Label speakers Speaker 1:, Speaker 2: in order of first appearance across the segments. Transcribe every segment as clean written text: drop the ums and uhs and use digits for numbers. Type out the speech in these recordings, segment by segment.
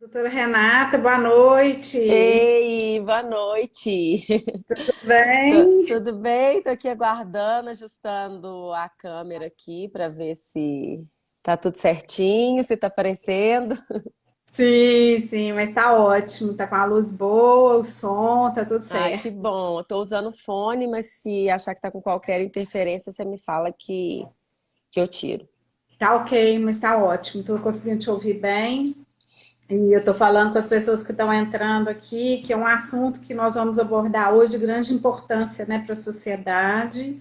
Speaker 1: Doutora Renata, boa noite.
Speaker 2: Ei, boa noite.
Speaker 1: Tudo bem?
Speaker 2: Tudo bem? Tô aqui aguardando, ajustando a câmera aqui para ver se tá tudo certinho, se tá aparecendo.
Speaker 1: Sim, sim, mas tá ótimo. Tá com a luz boa, o som, tá tudo
Speaker 2: Ah, que
Speaker 1: certo.
Speaker 2: bom. Eu tô usando fone, mas se achar que tá com qualquer interferência, você me fala que eu tiro.
Speaker 1: Tá ok, mas tá ótimo. Tô conseguindo te ouvir bem. E eu tô falando com as pessoas que estão entrando aqui, que é um assunto que nós vamos abordar hoje de grande importância, né, para a sociedade.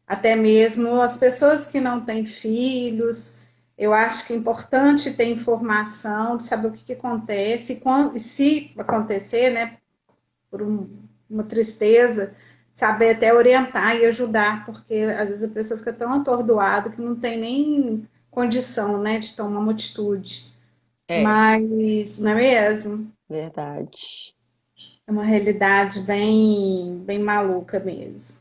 Speaker 1: Até mesmo as pessoas que não têm filhos, eu acho que é importante ter informação de saber o que acontece, e se acontecer, né, por uma tristeza, saber até orientar e ajudar, porque às vezes a pessoa fica tão atordoada que não tem nem condição, né, de tomar uma atitude.
Speaker 2: É,
Speaker 1: Mas, não é mesmo?
Speaker 2: verdade.
Speaker 1: É uma realidade bem maluca mesmo.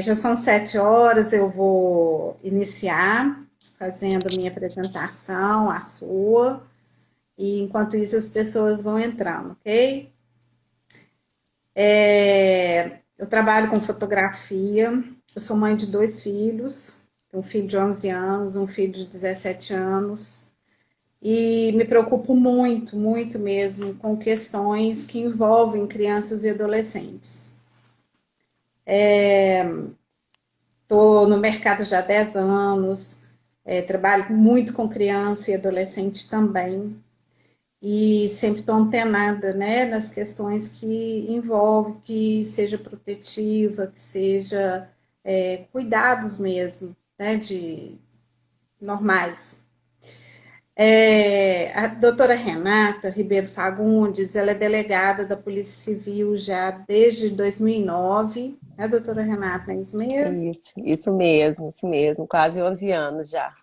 Speaker 1: Já são 7 horas, eu vou iniciar fazendo a minha apresentação, a sua, e enquanto isso as pessoas vão entrando, ok? Eu trabalho com fotografia, eu sou mãe de 2 filhos, um filho de 11 anos, um filho de 17 anos, e me preocupo muito, muito mesmo com questões que envolvem crianças e adolescentes. Estou no mercado já há 10 anos, trabalho muito com criança e adolescente também, e sempre estou antenada, né, nas questões que envolvem, que seja protetiva, que seja cuidados mesmo, né, de normais. A doutora Renata Ribeiro Fagundes, ela é delegada da Polícia Civil já desde 2009, né, doutora Renata, é isso mesmo?
Speaker 2: Isso mesmo, quase 11 anos já.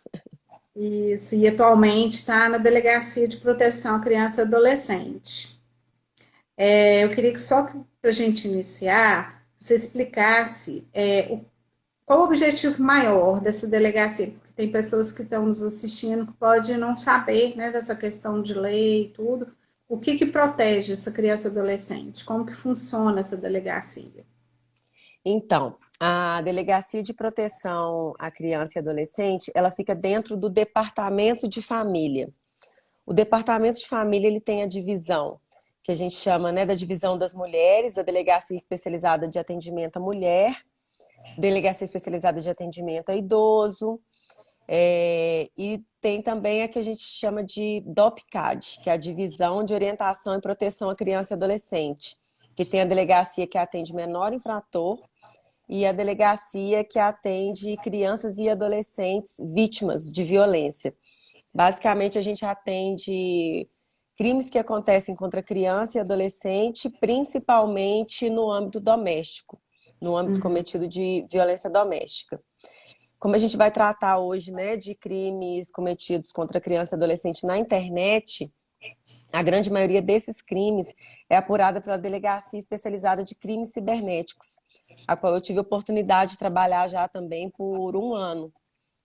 Speaker 1: Isso, e atualmente está na Delegacia de Proteção à Criança e Adolescente. Eu queria que só para a gente iniciar, você explicasse qual o objetivo maior dessa delegacia, porque tem pessoas que estão nos assistindo que podem não saber, né, dessa questão de lei e tudo. O que protege essa criança e adolescente? Como que funciona essa delegacia?
Speaker 2: Então, a Delegacia de Proteção à Criança e Adolescente, ela fica dentro do Departamento de Família. O Departamento de Família, ele tem a divisão que a gente chama, né, da divisão das mulheres, da Delegacia Especializada de Atendimento à Mulher, Delegacia Especializada de Atendimento a Idoso, e tem também a que a gente chama de DOPCAD, que é a Divisão de Orientação e Proteção à Criança e Adolescente, que tem a delegacia que atende menor infrator e a delegacia que atende crianças e adolescentes vítimas de violência. Basicamente, a gente atende crimes que acontecem contra criança e adolescente, principalmente no âmbito doméstico, no âmbito
Speaker 1: Uhum,
Speaker 2: cometido de violência doméstica. Como a gente vai tratar hoje, né, de crimes cometidos contra criança e adolescente na internet, a grande maioria desses crimes é apurada pela Delegacia Especializada de Crimes Cibernéticos, a qual eu tive a oportunidade de trabalhar já também por um ano,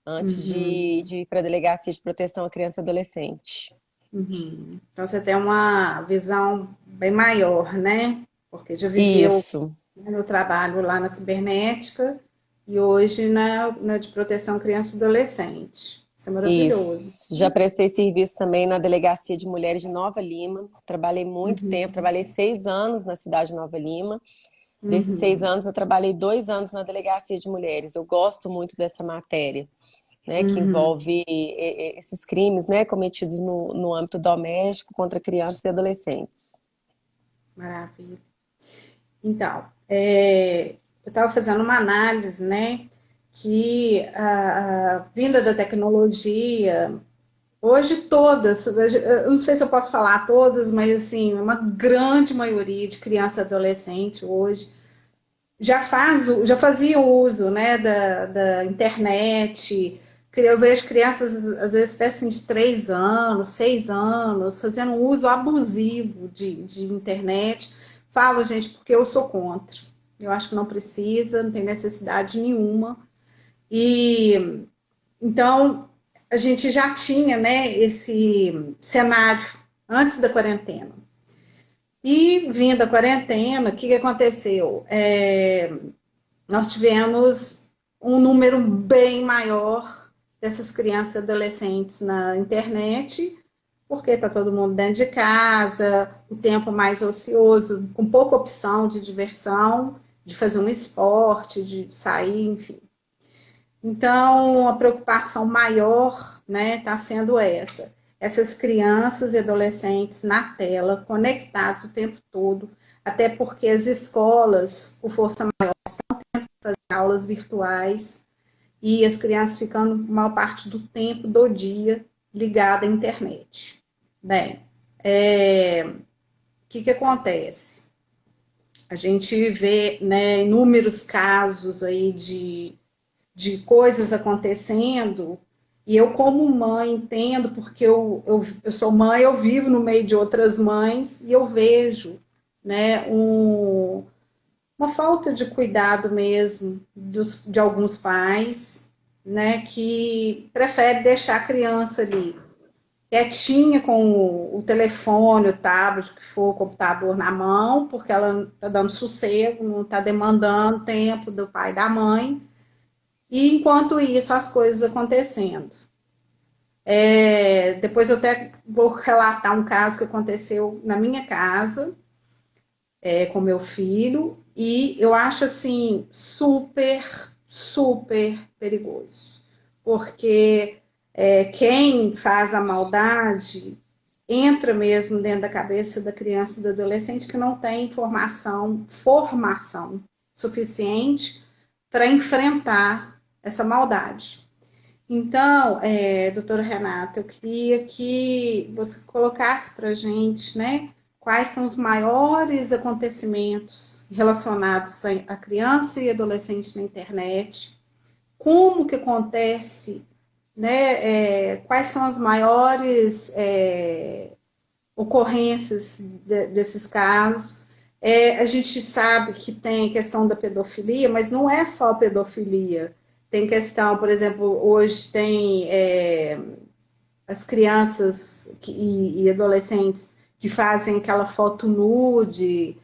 Speaker 2: antes
Speaker 1: uhum,
Speaker 2: de ir para a Delegacia de Proteção à Criança e Adolescente.
Speaker 1: uhum. Então você tem uma visão bem maior, né? Porque já viveu
Speaker 2: Isso,
Speaker 1: no trabalho lá na cibernética e hoje na de proteção à criança e adolescente. Isso é maravilhoso.
Speaker 2: isso. Já prestei serviço também na Delegacia de Mulheres de Nova Lima. Trabalhei muito tempo,
Speaker 1: Uhum,
Speaker 2: trabalhei 6 anos na cidade de Nova Lima. Desses seis
Speaker 1: uhum,
Speaker 2: anos, eu trabalhei 2 anos na Delegacia de Mulheres. Eu gosto muito dessa matéria, né, que
Speaker 1: uhum.
Speaker 2: envolve esses crimes, né, cometidos no âmbito doméstico contra crianças e adolescentes.
Speaker 1: Maravilha. Então, eu estava fazendo uma análise, né, que a vinda da tecnologia, hoje todas, eu não sei se eu posso falar todas, mas assim, uma grande maioria de criança e adolescente hoje já fazia uso, né, da internet. Eu vejo crianças, às vezes, até assim, de 3 anos, 6 anos, fazendo um uso abusivo de internet. Falo, gente, porque eu sou contra. Eu acho que não precisa, não tem necessidade nenhuma. E então a gente já tinha, né, esse cenário, antes da quarentena. E vindo a quarentena, o que aconteceu? Nós tivemos um número bem maior dessas crianças e adolescentes na internet, porque está todo mundo dentro de casa, o tempo mais ocioso, com pouca opção de diversão, de fazer um esporte, de sair, enfim. Então, a preocupação maior, né, está sendo essa. Essas crianças e adolescentes na tela, conectados o tempo todo, até porque as escolas, por força maior, estão tendo que fazer aulas virtuais e as crianças ficando maior parte do tempo do dia ligada à internet. Bem, o que acontece? A gente vê, né, inúmeros casos aí de coisas acontecendo, e eu, como mãe, entendo, porque eu sou mãe, eu vivo no meio de outras mães, e eu vejo, né, uma falta de cuidado mesmo de alguns pais, né, que prefere deixar a criança ali quietinha com o telefone, o tablet, o que for, o computador na mão, porque ela está dando sossego, não está demandando tempo do pai e da mãe, e enquanto isso as coisas acontecendo. Depois eu até vou relatar um caso que aconteceu na minha casa, com meu filho, e eu acho assim super, super perigoso, porque quem faz a maldade entra mesmo dentro da cabeça da criança e do adolescente que não tem formação suficiente para enfrentar essa maldade. Então, doutora Renata, eu queria que você colocasse para a gente, né, quais são os maiores acontecimentos relacionados a criança e adolescente na internet, como que acontece, né, quais são as maiores ocorrências desses casos. A gente sabe que tem a questão da pedofilia, mas não é só pedofilia. Tem questão, por exemplo, hoje tem as crianças e adolescentes que fazem aquela foto nude,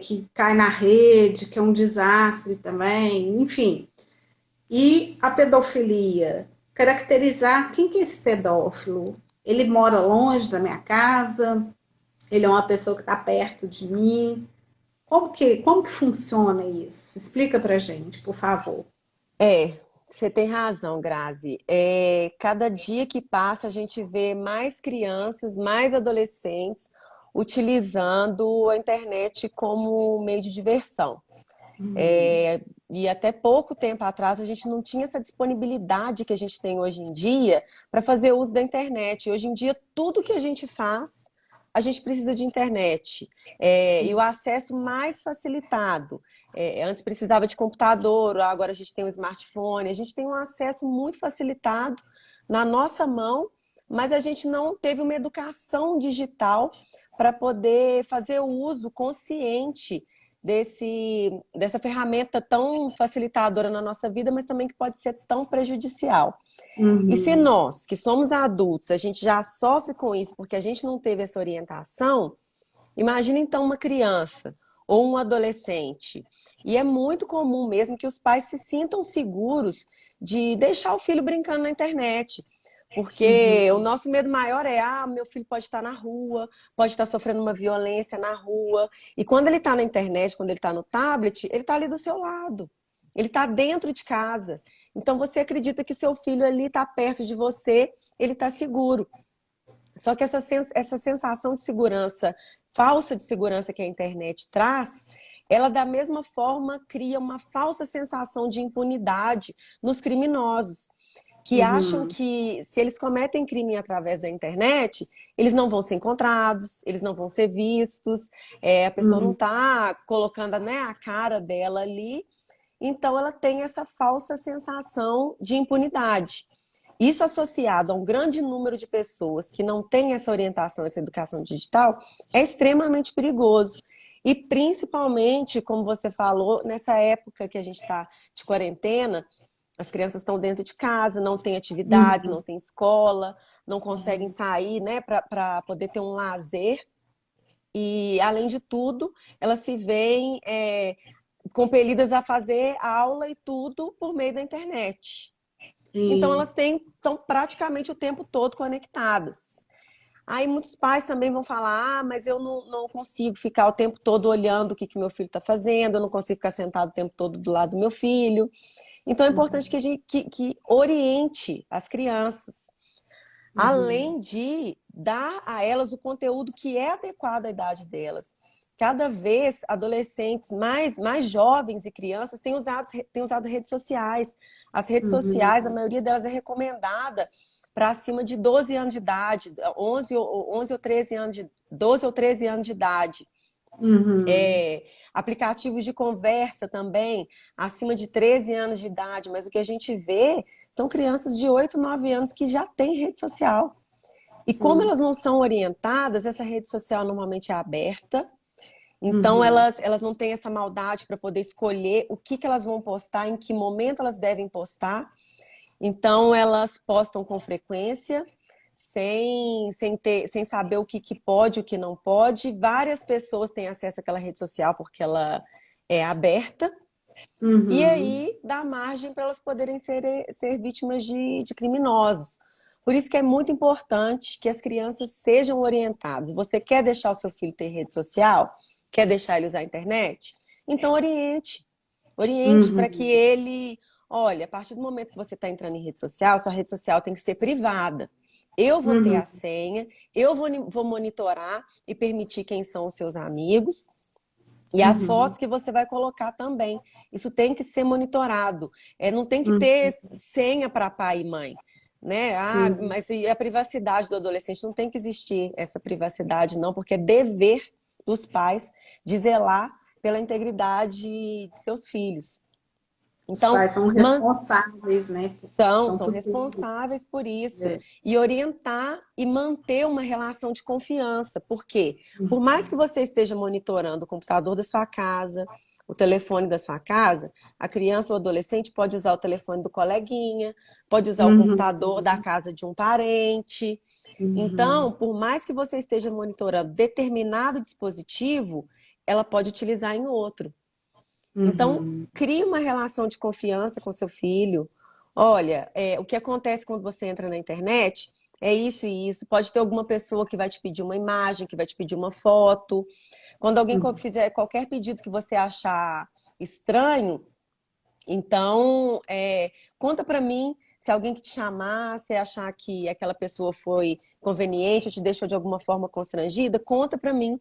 Speaker 1: que cai na rede, que é um desastre também, enfim. E a pedofilia, caracterizar quem que é esse pedófilo. Ele mora longe da minha casa, ele é uma pessoa que está perto de mim. Como que funciona isso? Explica para gente, por favor.
Speaker 2: Você tem razão, Grazi. Cada dia que passa, a gente vê mais crianças, mais adolescentes utilizando a internet como meio de diversão. E até pouco tempo atrás a gente não tinha essa disponibilidade que a gente tem hoje em dia para fazer uso da internet. Hoje em dia, tudo que a gente faz, a gente precisa de internet. E o acesso mais facilitado. Antes precisava de computador, agora a gente tem um smartphone, a gente tem um acesso muito facilitado na nossa mão, mas a gente não teve uma educação digital para poder fazer o uso consciente dessa ferramenta tão facilitadora na nossa vida, mas também que pode ser tão prejudicial. E se
Speaker 1: Uhum.
Speaker 2: nós, que somos adultos, a gente já sofre com isso porque a gente não teve essa orientação, imagina então uma criança ou um adolescente. E é muito comum mesmo que os pais se sintam seguros de deixar o filho brincando na internet. Porque o
Speaker 1: Uhum.
Speaker 2: nosso medo maior é, meu filho pode estar na rua, pode estar sofrendo uma violência na rua. E quando ele está na internet, quando ele está no tablet, ele está ali do seu lado. Ele está dentro de casa. Então você acredita que seu filho ali está perto de você, ele está seguro. Só que essa sensação de segurança, falsa de segurança que a internet traz, ela da mesma forma cria uma falsa sensação de impunidade nos criminosos, que acham
Speaker 1: Uhum.
Speaker 2: que se eles cometem crime através da internet, eles não vão ser encontrados, eles não vão ser vistos, a pessoa não
Speaker 1: Uhum.
Speaker 2: está colocando, né, a cara dela ali, então ela tem essa falsa sensação de impunidade. Isso associado a um grande número de pessoas que não têm essa orientação, essa educação digital, é extremamente perigoso. E principalmente, como você falou, nessa época que a gente está de quarentena, As crianças estão dentro de casa, não tem atividades, não tem escola, não conseguem sair, né, para poder ter um lazer. E, além de tudo, elas se veem compelidas a fazer aula e tudo por meio da internet. Então,
Speaker 1: Sim.
Speaker 2: elas estão praticamente o tempo todo conectadas. Aí muitos pais também vão falar, mas eu não consigo ficar o tempo todo olhando o que meu filho está fazendo, eu não consigo ficar sentado o tempo todo do lado do meu filho. Então é importante que a gente que oriente as crianças, além de dar a elas o conteúdo que é adequado à idade delas. Cada vez adolescentes mais jovens e crianças têm usado redes sociais. As redes sociais, a maioria delas é recomendada para acima de 12 anos de idade, 11 ou 13 anos 12 ou 13 anos de idade. Aplicativos de conversa também, acima de 13 anos de idade, mas o que a gente vê são crianças de 8, 9 anos que já têm rede social. E como elas não são orientadas, essa rede social normalmente é aberta, então elas não têm essa maldade para poder escolher o que elas vão postar, em que momento elas devem postar. Então elas postam com frequência, sem saber o que pode, o que não pode. Várias pessoas têm acesso àquela rede social porque ela é aberta. E aí dá margem para elas poderem ser vítimas de criminosos. Por isso que é muito importante que as crianças sejam orientadas. Você quer deixar o seu filho ter rede social? Quer deixar ele usar a internet? Então oriente. Oriente para que ele... Olha, a partir do momento que você está entrando em rede social, sua rede social tem que ser privada. Eu vou ter a senha, eu vou monitorar e permitir quem são os seus amigos. E as fotos que você vai colocar também. Isso tem que ser monitorado. Não tem que ter senha para pai e mãe. Né? Mas e a privacidade do adolescente? Não tem que existir essa privacidade, não, porque é dever dos pais de zelar pela integridade de seus filhos.
Speaker 1: Os
Speaker 2: Então,
Speaker 1: pais são responsáveis, né?
Speaker 2: são responsáveis por isso. E orientar e manter uma relação de confiança. Por quê? Por mais que você esteja monitorando o computador da sua casa, o telefone da sua casa, a criança ou adolescente pode usar o telefone do coleguinha, pode usar o computador da casa de um parente. Então, por mais que você esteja monitorando determinado dispositivo, ela pode utilizar em outro. Então, crie uma relação de confiança com seu filho. Olha, o que acontece quando você entra na internet é isso e isso. Pode ter alguma pessoa que vai te pedir uma imagem, que vai te pedir uma foto. Quando alguém fizer qualquer pedido que você achar estranho, então, conta para mim. Se alguém que te chamar, se achar que aquela pessoa foi conveniente ou te deixou de alguma forma constrangida, conta para mim.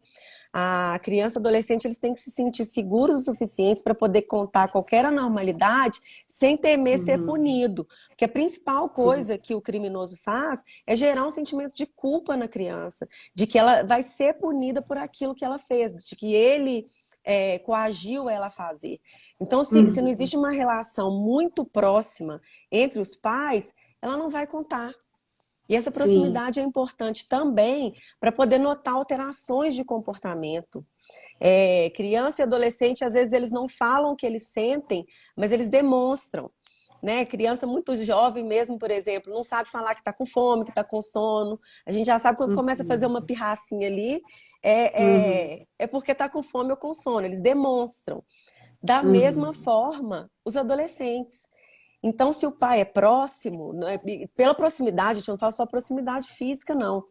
Speaker 2: A criança e adolescente, eles têm que se sentir seguros o suficiente para poder contar qualquer anormalidade sem temer ser punido. Porque a principal coisa que o criminoso faz é gerar um sentimento de culpa na criança, de que ela vai ser punida por aquilo que ela fez, de que ele coagiu ela a fazer. Então, se não existe uma relação muito próxima entre os pais, ela não vai contar. E essa proximidade é importante também para poder notar alterações de comportamento. Criança e adolescente, às vezes, eles não falam o que eles sentem, mas eles demonstram. Né? Criança muito jovem mesmo, por exemplo, não sabe falar que está com fome, que está com sono. A gente já sabe quando começa a fazer uma pirracinha ali, é porque está com fome ou com sono. Eles demonstram. Da mesma forma, os adolescentes. Então, se o pai é próximo, né, pela proximidade, a gente não fala só proximidade física, não.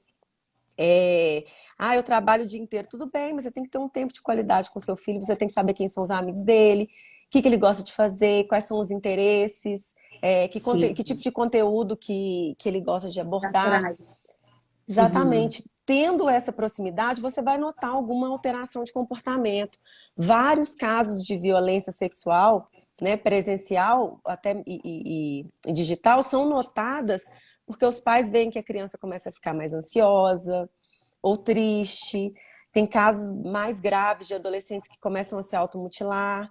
Speaker 2: Eu trabalho o dia inteiro, tudo bem, mas você tem que ter um tempo de qualidade com seu filho, você tem que saber quem são os amigos dele, o que ele gosta de fazer, quais são os interesses, que tipo de conteúdo que ele gosta de abordar. Exatamente. Tendo essa proximidade, você vai notar alguma alteração de comportamento. Vários casos de violência sexual, né, presencial até e digital, são notadas porque os pais veem que a criança começa a ficar mais ansiosa ou triste. Tem casos mais graves de adolescentes que começam a se automutilar.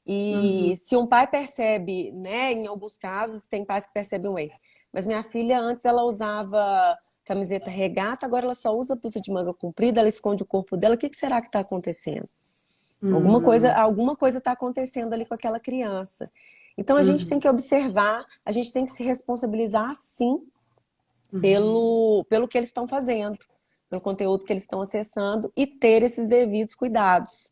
Speaker 2: E se um pai percebe, né, em alguns casos, tem pais que percebem, mas minha filha antes ela usava camiseta regata, agora ela só usa blusa de manga comprida, ela esconde o corpo dela, o que será que está acontecendo? Alguma coisa está acontecendo ali com aquela criança. Então a gente tem
Speaker 1: Uhum.
Speaker 2: que observar, a gente tem que se responsabilizar sim
Speaker 1: Uhum.
Speaker 2: pelo que eles estão fazendo, pelo conteúdo que eles estão acessando e ter esses devidos cuidados,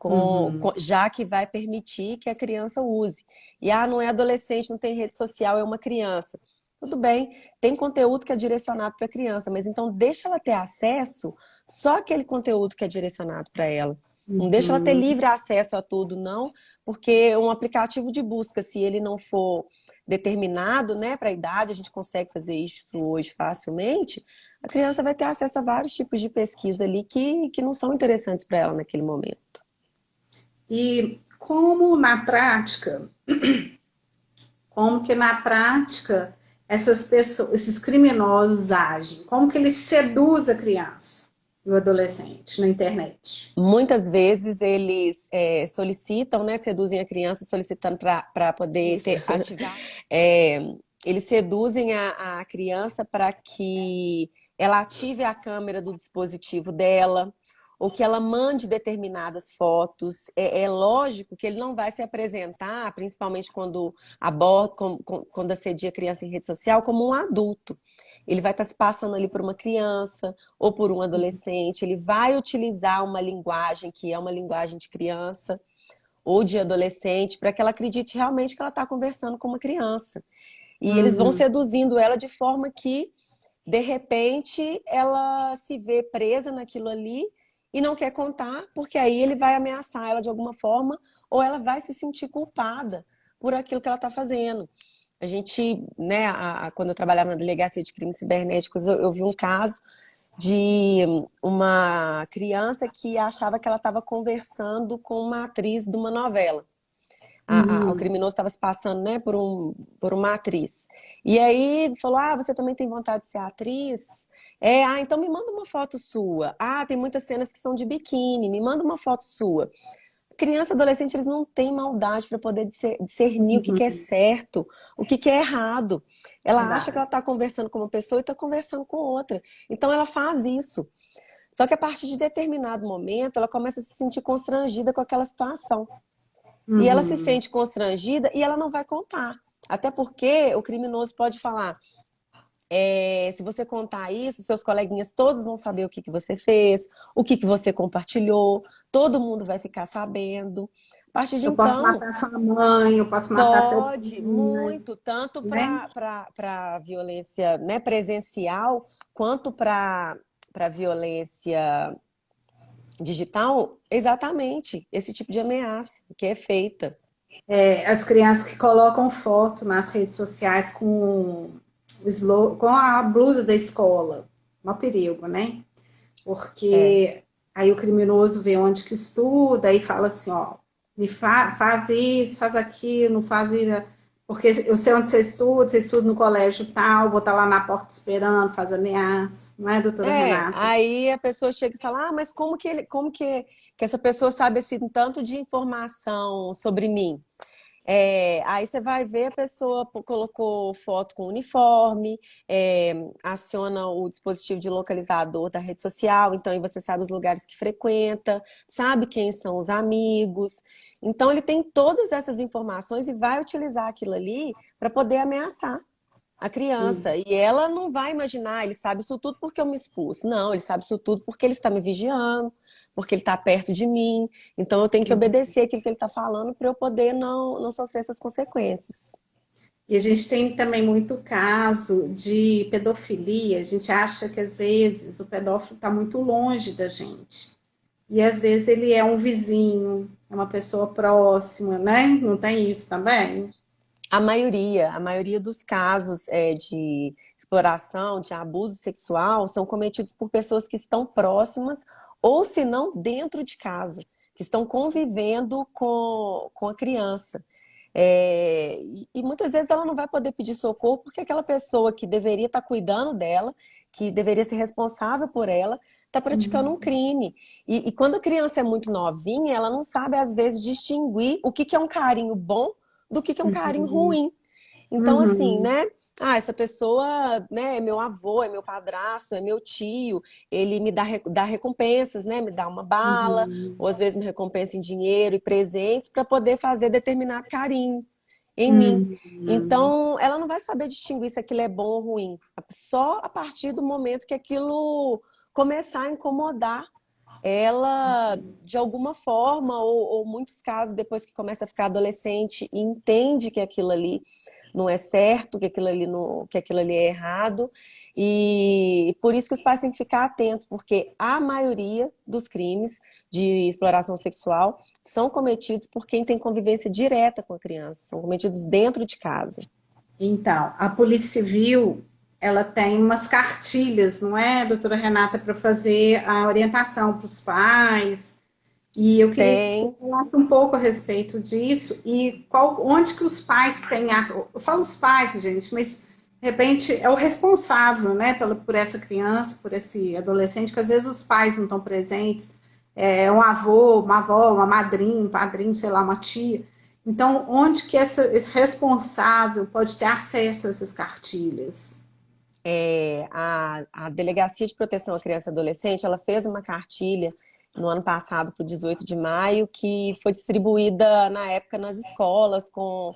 Speaker 1: Uhum.
Speaker 2: já que vai permitir que a criança use. E não é adolescente, não tem rede social, é uma criança. Tudo bem, tem conteúdo que é direcionado para a criança, mas então deixa ela ter acesso só aquele conteúdo que é direcionado para ela. Não deixa ela ter
Speaker 1: Uhum.
Speaker 2: livre acesso a tudo, não, porque um aplicativo de busca, se ele não for determinado, né, para a idade, a gente consegue fazer isso hoje facilmente, a criança vai ter acesso a vários tipos de pesquisa ali que não são interessantes para ela naquele momento.
Speaker 1: E como na prática, como que na prática essas pessoas, esses criminosos agem? Como que eles seduzem a criança e o adolescente na internet?
Speaker 2: Muitas vezes eles solicitam, né, seduzem a criança solicitando para poder
Speaker 1: Isso.
Speaker 2: ativar. É, eles seduzem a criança para que ela ative a câmera do dispositivo dela, ou que ela mande determinadas fotos. É lógico que ele não vai se apresentar, principalmente quando aborda, quando assedia a criança em rede social, como um adulto. Ele vai estar se passando ali por uma criança ou por um adolescente, ele vai utilizar uma linguagem que é uma linguagem de criança ou de adolescente para que ela acredite realmente que ela está conversando com uma criança. E eles vão
Speaker 1: Uhum.
Speaker 2: seduzindo ela de forma que, de repente, ela se vê presa naquilo ali e não quer contar, porque aí ele vai ameaçar ela de alguma forma ou ela vai se sentir culpada por aquilo que ela está fazendo. A gente, né, quando eu trabalhava na delegacia de crimes cibernéticos, eu vi um caso de uma criança que achava que ela estava conversando com uma atriz de uma novela. O
Speaker 1: Uhum.
Speaker 2: criminoso estava se passando, né, por uma atriz. E aí falou: você também tem vontade de ser atriz? Então me manda uma foto sua. Tem muitas cenas que são de biquíni, me manda uma foto sua. Criança e adolescente, eles não têm maldade para poder discernir o que que é
Speaker 1: Uhum.
Speaker 2: certo, o que que é errado. Ela acha que ela
Speaker 1: Verdade.
Speaker 2: está conversando com uma pessoa e está conversando com outra. Então ela faz isso. Só que a partir de determinado momento, ela começa a se sentir constrangida com aquela situação. E ela se
Speaker 1: Uhum.
Speaker 2: sente constrangida e ela não vai contar. Até porque o criminoso pode falar: se você contar isso, seus coleguinhas todos vão saber o que que você fez, o que que você compartilhou, todo mundo vai ficar sabendo. A partir de
Speaker 1: Eu posso
Speaker 2: então,
Speaker 1: matar sua mãe, eu posso matar seu
Speaker 2: pode
Speaker 1: pai,
Speaker 2: muito, tanto
Speaker 1: né?
Speaker 2: para violência, né, presencial, quanto para violência digital, exatamente esse tipo de ameaça que é feita.
Speaker 1: As crianças que colocam foto nas redes sociais com a blusa da escola, um perigo, né?
Speaker 2: É.
Speaker 1: Porque aí o criminoso vê onde que estuda e fala assim, ó, faz isso, faz aquilo, faz isso, porque eu sei onde você estuda no colégio tal, vou estar lá na porta esperando, faz ameaça, não é, doutora Renata?
Speaker 2: Aí a pessoa chega e fala: mas que essa pessoa sabe assim tanto de informação sobre mim? Aí você vai ver a pessoa colocou foto com uniforme, aciona o dispositivo de localizador da rede social, então aí você sabe os lugares que frequenta, sabe quem são os amigos. Então ele tem todas essas informações e vai utilizar aquilo ali para poder ameaçar a criança.
Speaker 1: Sim.
Speaker 2: E ela não vai imaginar: ele sabe isso tudo porque eu me expus. Não, ele sabe isso tudo porque ele está me vigiando, porque ele está perto de mim. Então eu tenho que obedecer aquilo que ele está falando para eu poder não sofrer essas consequências.
Speaker 1: E a gente tem também muito caso de pedofilia. A gente acha que às vezes o pedófilo está muito longe da gente. E às vezes ele é um vizinho, é uma pessoa próxima, né? Não tem isso também?
Speaker 2: A maioria dos casos de exploração, de abuso sexual, são cometidos por pessoas que estão próximas ou, se não, dentro de casa, que estão convivendo com a criança. E muitas vezes ela não vai poder pedir socorro porque aquela pessoa que deveria estar cuidando dela, que deveria ser responsável por ela, está praticando um
Speaker 1: Uhum.
Speaker 2: crime. E quando a criança é muito novinha, ela não sabe, às vezes, distinguir o que é um carinho bom do que é um carinho
Speaker 1: Uhum.
Speaker 2: ruim. Então, assim,
Speaker 1: Uhum.
Speaker 2: né? Essa pessoa, né, é meu avô, é meu padrasto, é meu tio, ele me dá recompensas, né? Me dá uma bala,
Speaker 1: Uhum.
Speaker 2: ou às vezes me recompensa em dinheiro e presentes para poder fazer determinado carinho. em mim.
Speaker 1: Uhum.
Speaker 2: Então, ela não vai saber distinguir se aquilo é bom ou ruim. Só a partir do momento que aquilo começar a incomodar ela de alguma forma, ou muitos casos, depois que começa a ficar adolescente e entende que aquilo ali não é certo, que aquilo ali, não, que aquilo ali é errado. E por isso que os pais têm que ficar atentos, porque a maioria dos crimes de exploração sexual são cometidos por quem tem convivência direta com a criança, são cometidos dentro de casa.
Speaker 1: Então, a Polícia Civil, ela tem umas cartilhas, não é, doutora Renata, para fazer a orientação para os pais. E eu queria que você
Speaker 2: Tem,
Speaker 1: falasse um pouco a respeito disso e onde que os pais têm. Eu falo os pais, gente, mas de repente é o responsável, né, por essa criança, por esse adolescente, que às vezes os pais não estão presentes, é um avô, uma avó, uma madrinha, um padrinho, sei lá, uma tia. Então, onde que esse responsável pode ter acesso a essas cartilhas?
Speaker 2: a Delegacia de Proteção à Criança e Adolescente, ela fez uma cartilha no ano passado, para o 18 de maio, que foi distribuída na época nas escolas, com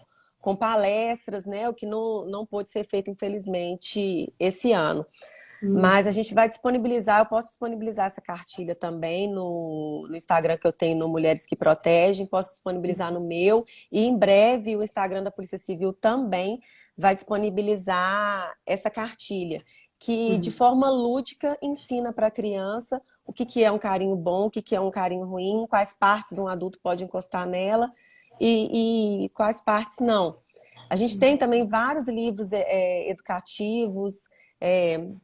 Speaker 2: palestras, né? O que não pôde ser feito, infelizmente, esse ano. Mas a gente vai disponibilizar, eu posso disponibilizar essa cartilha também no Instagram que eu tenho no Mulheres que Protegem, posso disponibilizar no meu, e em breve o Instagram da Polícia Civil também vai disponibilizar essa cartilha, que de
Speaker 1: Uhum.
Speaker 2: forma lúdica ensina para a criança o que, que é um carinho bom, o que, que é um carinho ruim, quais partes um adulto pode encostar nela e quais partes não. A gente tem também vários livros educativos,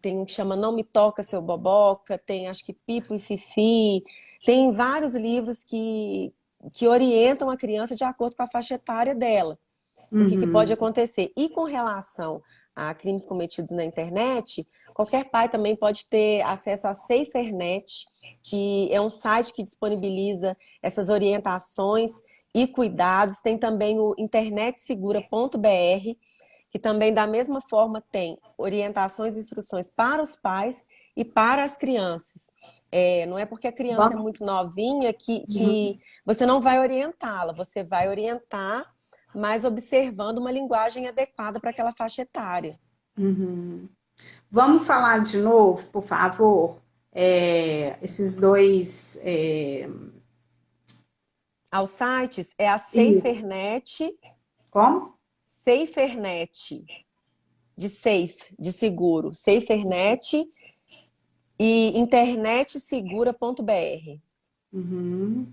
Speaker 2: tem um que chama Não Me Toca, Seu Boboca, tem acho que Pipo e Fifi, tem vários livros que orientam a criança de acordo com a faixa etária dela, o que pode
Speaker 1: Uhum.
Speaker 2: acontecer. E com relação a crimes cometidos na internet, qualquer pai também pode ter acesso à SaferNet, que é um site que disponibiliza essas orientações e cuidados. Tem também o internetsegura.br, que também, da mesma forma, tem orientações e instruções para os pais e para as crianças. Não é porque a criança é
Speaker 1: Bom,
Speaker 2: muito novinha que
Speaker 1: uhum.
Speaker 2: você não vai orientá-la, você vai orientar, mas observando uma linguagem adequada para aquela faixa etária.
Speaker 1: Uhum. Vamos falar de novo, por favor, esses dois.
Speaker 2: Aos sites é a
Speaker 1: Isso.
Speaker 2: SaferNet,
Speaker 1: Como?
Speaker 2: SaferNet, de safe, de seguro, SaferNet e internetsegura.br.
Speaker 1: Uhum.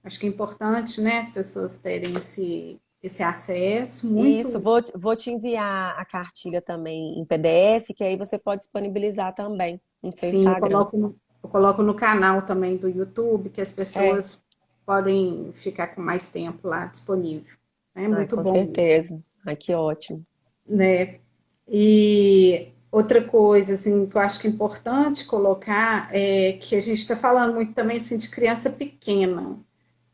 Speaker 1: Acho que é importante, né, as pessoas terem esse acesso.
Speaker 2: Isso,
Speaker 1: Muito.
Speaker 2: vou te enviar a cartilha também em PDF, que aí você pode disponibilizar também no seu
Speaker 1: Sim,
Speaker 2: Instagram.
Speaker 1: eu coloco no canal também do YouTube, que as
Speaker 2: É,
Speaker 1: pessoas podem ficar com mais tempo lá disponível. É
Speaker 2: ai,
Speaker 1: muito
Speaker 2: com
Speaker 1: bom isso,
Speaker 2: certeza. Ai, que ótimo.
Speaker 1: né? E outra coisa assim, que eu acho que é importante colocar é que a gente está falando muito também assim, de criança pequena.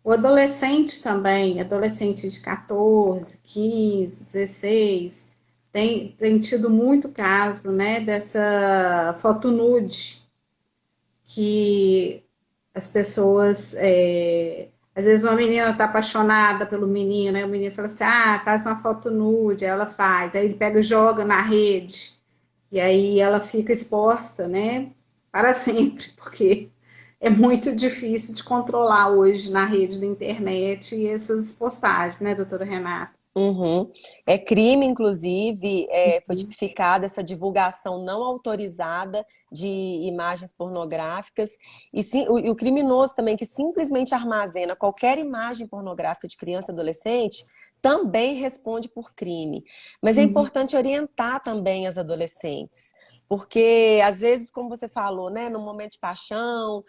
Speaker 1: O adolescente também, adolescente de 14, 15, 16, tem tido muito caso, né, dessa foto nude que as pessoas, às vezes uma menina está apaixonada pelo menino, aí o menino fala assim, faz uma foto nude, ela faz, aí ele pega e joga na rede, e aí ela fica exposta, né, para sempre, porque é muito difícil de controlar hoje na rede da internet e essas postagens, né, doutora Renata?
Speaker 2: Uhum. É crime, inclusive, foi tipificada essa divulgação não autorizada de imagens pornográficas. E o criminoso também, que simplesmente armazena qualquer imagem pornográfica de criança e adolescente, também responde por crime. Mas é
Speaker 1: Uhum,
Speaker 2: importante orientar também as adolescentes. Porque, às vezes, como você falou, né, no momento de paixão,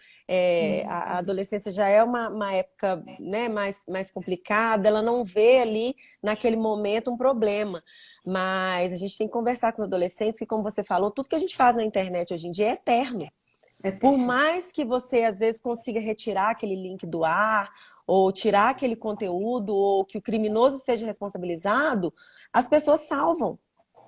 Speaker 2: a adolescência já é uma época, né, mais complicada, ela não vê ali naquele momento um problema. Mas a gente tem que conversar com os adolescentes que, como você falou, tudo que a gente faz na internet hoje em dia é eterno. Por
Speaker 1: eterno.
Speaker 2: mais que você, às vezes, consiga retirar aquele link do ar, ou tirar aquele conteúdo, ou que o criminoso seja responsabilizado, as pessoas salvam.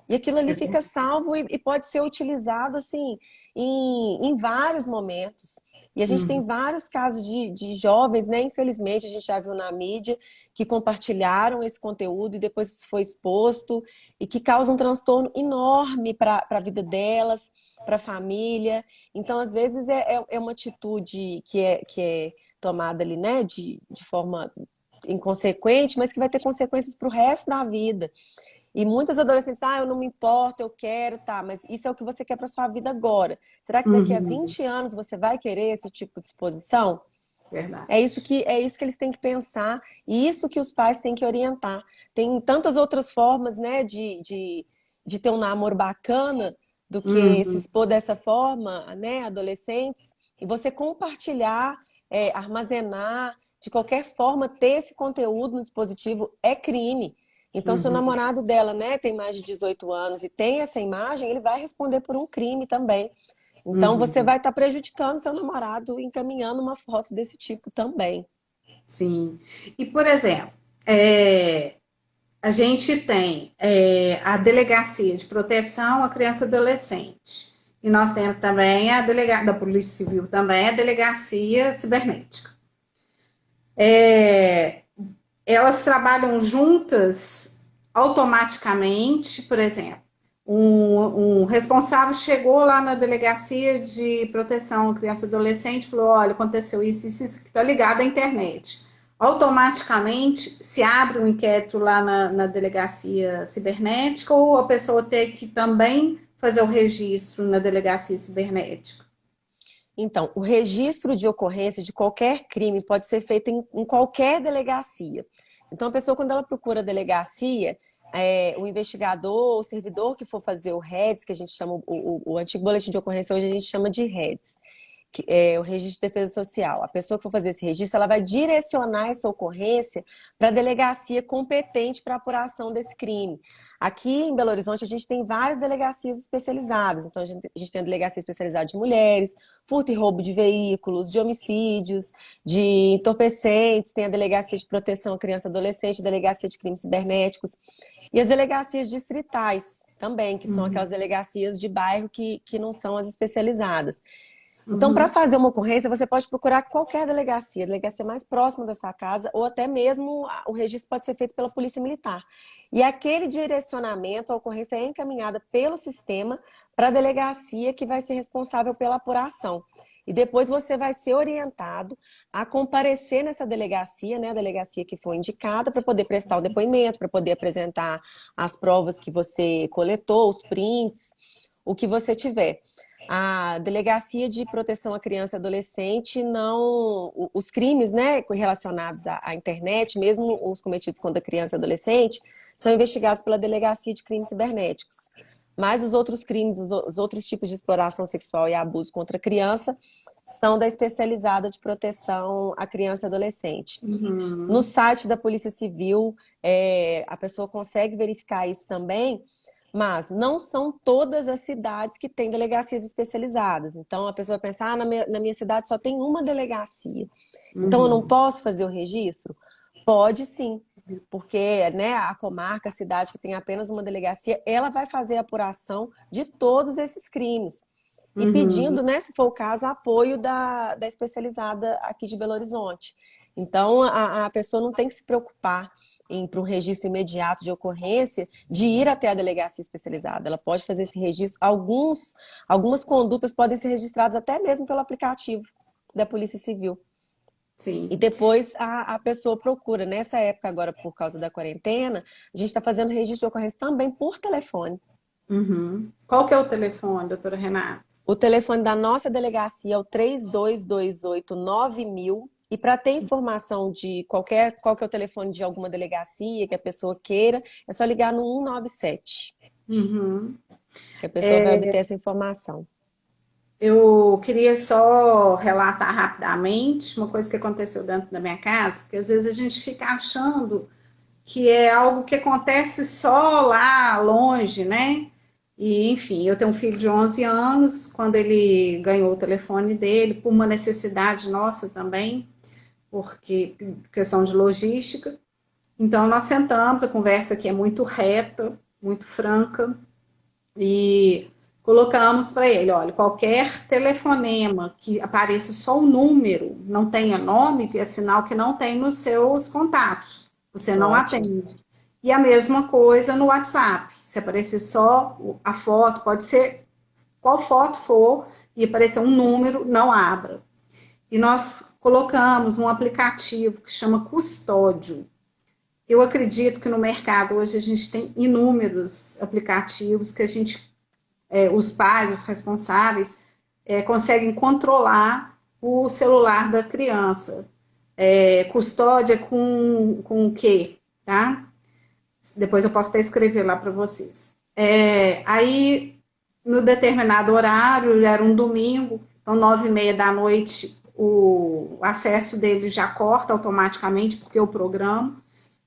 Speaker 2: E aquilo ali
Speaker 1: É
Speaker 2: fica
Speaker 1: verdade.
Speaker 2: salvo e pode ser utilizado assim em vários momentos. E a gente tem
Speaker 1: Uhum,
Speaker 2: vários casos de jovens, né? Infelizmente, a gente já viu na mídia que compartilharam esse conteúdo e depois isso foi exposto e que causa um transtorno enorme para a vida delas, para a família. Então, às vezes, é uma atitude que é tomada ali, né, de forma inconsequente, mas que vai ter consequências para o resto da vida. E muitos adolescentes, eu não me importo, eu quero, tá, mas isso é o que você quer para sua vida agora. Será que daqui a
Speaker 1: uhum,
Speaker 2: 20 anos você vai querer esse tipo de exposição?
Speaker 1: verdade.
Speaker 2: É isso que eles têm que pensar e isso que os pais têm que orientar. Tem tantas outras formas, né, de ter um namoro bacana do que se
Speaker 1: Uhum,
Speaker 2: expor dessa forma, né, adolescentes, e você compartilhar, armazenar, de qualquer forma, ter esse conteúdo no dispositivo é crime. Então, se o
Speaker 1: uhum,
Speaker 2: namorado dela, né, tem mais de 18 anos e tem essa imagem, ele vai responder por um crime também. Então, você
Speaker 1: uhum.
Speaker 2: vai estar prejudicando seu namorado encaminhando uma foto desse tipo também.
Speaker 1: Sim. E, por exemplo, a gente tem a Delegacia de Proteção à Criança e Adolescente. E nós temos também a delegada da Polícia Civil, também a Delegacia Cibernética. Elas trabalham juntas automaticamente, por exemplo. Um responsável chegou lá na Delegacia de Proteção à Criança e Adolescente e falou: olha, aconteceu isso que está ligado à internet. Automaticamente se abre um inquérito lá na delegacia cibernética ou a pessoa tem que também fazer o registro na delegacia cibernética?
Speaker 2: Então, o registro de ocorrência de qualquer crime pode ser feito em qualquer delegacia. Então, a pessoa, quando ela procura a delegacia, o investigador, o servidor que for fazer o REDS, que a gente chama, o antigo boletim de ocorrência, hoje a gente chama de REDS, que é o Registro de Defesa Social. A pessoa que for fazer esse registro, ela vai direcionar essa ocorrência para a delegacia competente para a apuração desse crime. Aqui em Belo Horizonte, a gente tem várias delegacias especializadas. Então, a gente tem a delegacia especializada de mulheres, furto e roubo de veículos, de homicídios, de entorpecentes, tem a delegacia de proteção à criança e adolescente, a delegacia de crimes cibernéticos e as delegacias distritais também, que são aquelas
Speaker 1: Uhum,
Speaker 2: delegacias de bairro que não são as especializadas. Então, para
Speaker 1: uhum,
Speaker 2: fazer uma ocorrência, você pode procurar qualquer delegacia, a delegacia mais próxima da sua casa, ou até mesmo o registro pode ser feito pela Polícia Militar. E aquele direcionamento, a ocorrência é encaminhada pelo sistema para a delegacia que vai ser responsável pela apuração. E depois você vai ser orientado a comparecer nessa delegacia, né, a delegacia que foi indicada, para poder prestar o depoimento, para poder apresentar as provas que você coletou, os prints, o que você tiver. A Delegacia de Proteção à Criança e Adolescente não. Os crimes, né, relacionados à internet, mesmo os cometidos contra criança e adolescente, são investigados pela Delegacia de Crimes Cibernéticos. Mas os outros crimes, os outros tipos de exploração sexual e abuso contra a criança são da especializada de proteção à criança e adolescente. No
Speaker 1: uhum,
Speaker 2: site da Polícia Civil, a pessoa consegue verificar isso também, mas não são todas as cidades que têm delegacias especializadas. Então, a pessoa pensa, na minha cidade só tem uma delegacia. Então, eu não
Speaker 1: uhum,
Speaker 2: posso fazer o registro? Pode sim, porque, né, a comarca, a cidade que tem apenas uma delegacia, ela vai fazer a apuração de todos esses crimes. E
Speaker 1: uhum.
Speaker 2: pedindo, né, se for o caso, apoio da especializada aqui de Belo Horizonte. Então, a pessoa não tem que se preocupar para um registro imediato de ocorrência, de ir até a delegacia especializada. Ela pode fazer esse registro. Algumas condutas podem ser registradas até mesmo pelo aplicativo da Polícia Civil. E
Speaker 1: Sim.
Speaker 2: depois a pessoa procura. Nessa época, agora, por causa da quarentena, a gente está fazendo registro de ocorrência também por telefone.
Speaker 1: Uhum. Qual que é o telefone, doutora Renata?
Speaker 2: O telefone da nossa delegacia é o 32289000. E para ter informação de qual que é o telefone de alguma delegacia que a pessoa queira, é só ligar no 197,
Speaker 1: Uhum.
Speaker 2: que a pessoa vai obter essa informação.
Speaker 1: Eu queria só relatar rapidamente uma coisa que aconteceu dentro da minha casa, porque às vezes a gente fica achando que é algo que acontece só lá longe, né? E, enfim, eu tenho um filho de 11 anos, quando ele ganhou o telefone dele, por uma necessidade nossa também, porque questão de logística. Então, nós sentamos, a conversa aqui é muito reta, muito franca, E colocamos para ele, olha, qualquer telefonema que apareça só o número, não tenha nome, é sinal que não tem nos seus contatos. Você não
Speaker 2: Ótimo.
Speaker 1: atende. E a mesma coisa no WhatsApp. Se aparecer só a foto, pode ser qual foto for, e aparecer um número, não abra. E nós colocamos um aplicativo que chama Custódio. Eu acredito que no mercado hoje a gente tem inúmeros aplicativos que a gente, os pais, os responsáveis, conseguem controlar o celular da criança. Custódia com o quê? Tá? Depois eu posso até escrever lá para vocês. Aí, no determinado horário, era um domingo, então 9h30 da noite, o acesso dele já corta automaticamente, porque eu programo.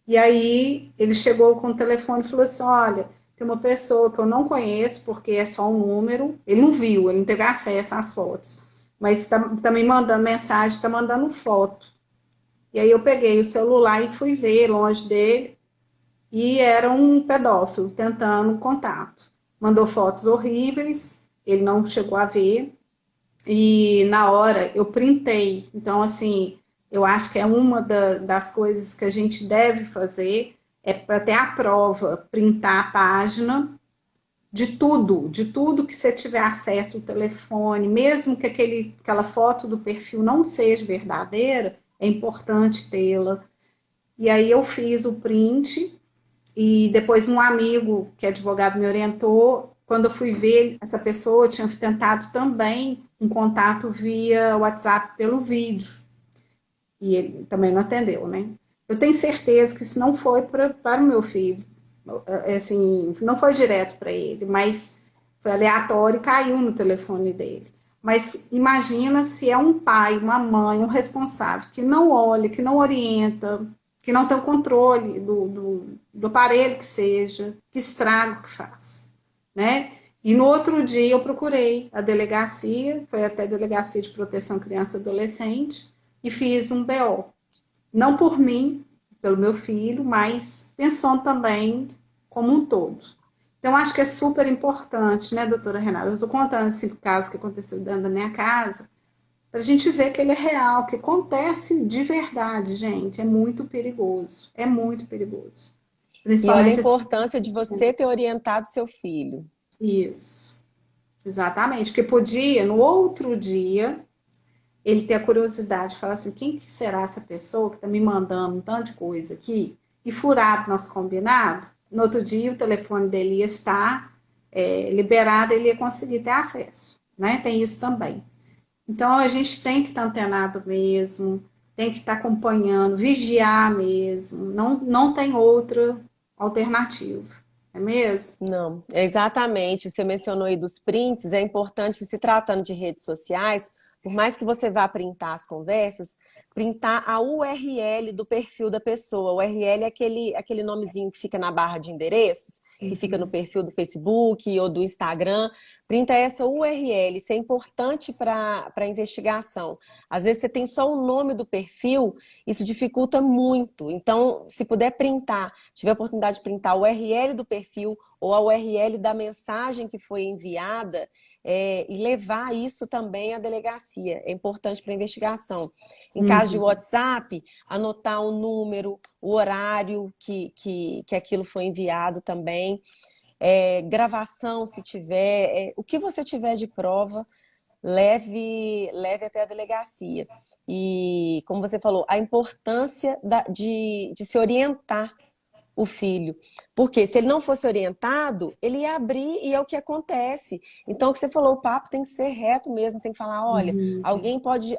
Speaker 1: E aí ele chegou com o telefone e falou assim: olha, tem uma pessoa que eu não conheço, porque é só um número. Ele não viu, ele não teve acesso às fotos. Mas tá me mandando mensagem, está mandando foto. E aí eu peguei o celular e fui ver longe dele. E era um pedófilo tentando contato. Mandou fotos horríveis, ele não chegou a ver. E na hora eu printei. Então, assim, eu acho que é uma das coisas que a gente deve fazer, é para ter a prova, printar a página de tudo que você tiver acesso, o telefone, mesmo que aquela foto do perfil não seja verdadeira, é importante tê-la. E aí eu fiz o print e depois um amigo que é advogado me orientou. Quando eu fui ver, essa pessoa tinha tentado também um contato via WhatsApp pelo vídeo. E ele também não atendeu, né? Eu tenho certeza que isso não foi para o meu filho. Assim, não foi direto para ele, mas foi aleatório e caiu no telefone dele. Mas imagina se é um pai, uma mãe, um responsável que não olha, que não orienta, que não tem o controle do aparelho que seja, que estrago que faz, né? E no outro dia eu procurei a delegacia, foi até a Delegacia de Proteção à Criança e Adolescente, e fiz um BO. Não por mim, pelo meu filho, mas pensando também como um todo. Então, acho que é super importante, né, doutora Renata? Eu estou contando esse caso que aconteceu dentro da minha casa, para a gente ver que ele é real, que acontece de verdade, gente. É muito perigoso. É muito perigoso.
Speaker 2: E olha a
Speaker 1: Principalmente
Speaker 2: importância de você ter orientado seu filho.
Speaker 1: isso. Exatamente. Que podia, no outro dia, ele ter a curiosidade de falar assim: quem que será essa pessoa que está me mandando um tanto de coisa aqui? E furado nosso combinado. No outro dia, o telefone dele ia estar liberado, ele ia conseguir ter acesso. Né? Tem isso também. Então, a gente tem que estar antenado mesmo, tem que estar acompanhando, vigiar mesmo, não tem outra alternativa, é mesmo?
Speaker 2: Não, exatamente. Você mencionou aí dos prints, é importante, se tratando de redes sociais, por mais que você vá printar as conversas, printar a URL do perfil da pessoa. O URL é aquele nomezinho que fica na barra de endereços, que fica no perfil do Facebook ou do Instagram. Printa essa URL, isso é importante para a investigação. Às vezes você tem só o nome do perfil, isso dificulta muito. Então, se puder printar, tiver a oportunidade de printar o URL do perfil, ou a URL da mensagem que foi enviada, e levar isso também à delegacia. É importante para a investigação. Em caso de
Speaker 1: Uhum.
Speaker 2: WhatsApp, anotar o número, o horário que aquilo foi enviado também. Gravação, se tiver. O que você tiver de prova, leve até a delegacia. E, como você falou, a importância de se orientar o filho. Porque se ele não fosse orientado, ele ia abrir e é o que acontece. Então, o que você falou, o papo tem que ser reto mesmo, tem que falar, olha,
Speaker 1: Uhum.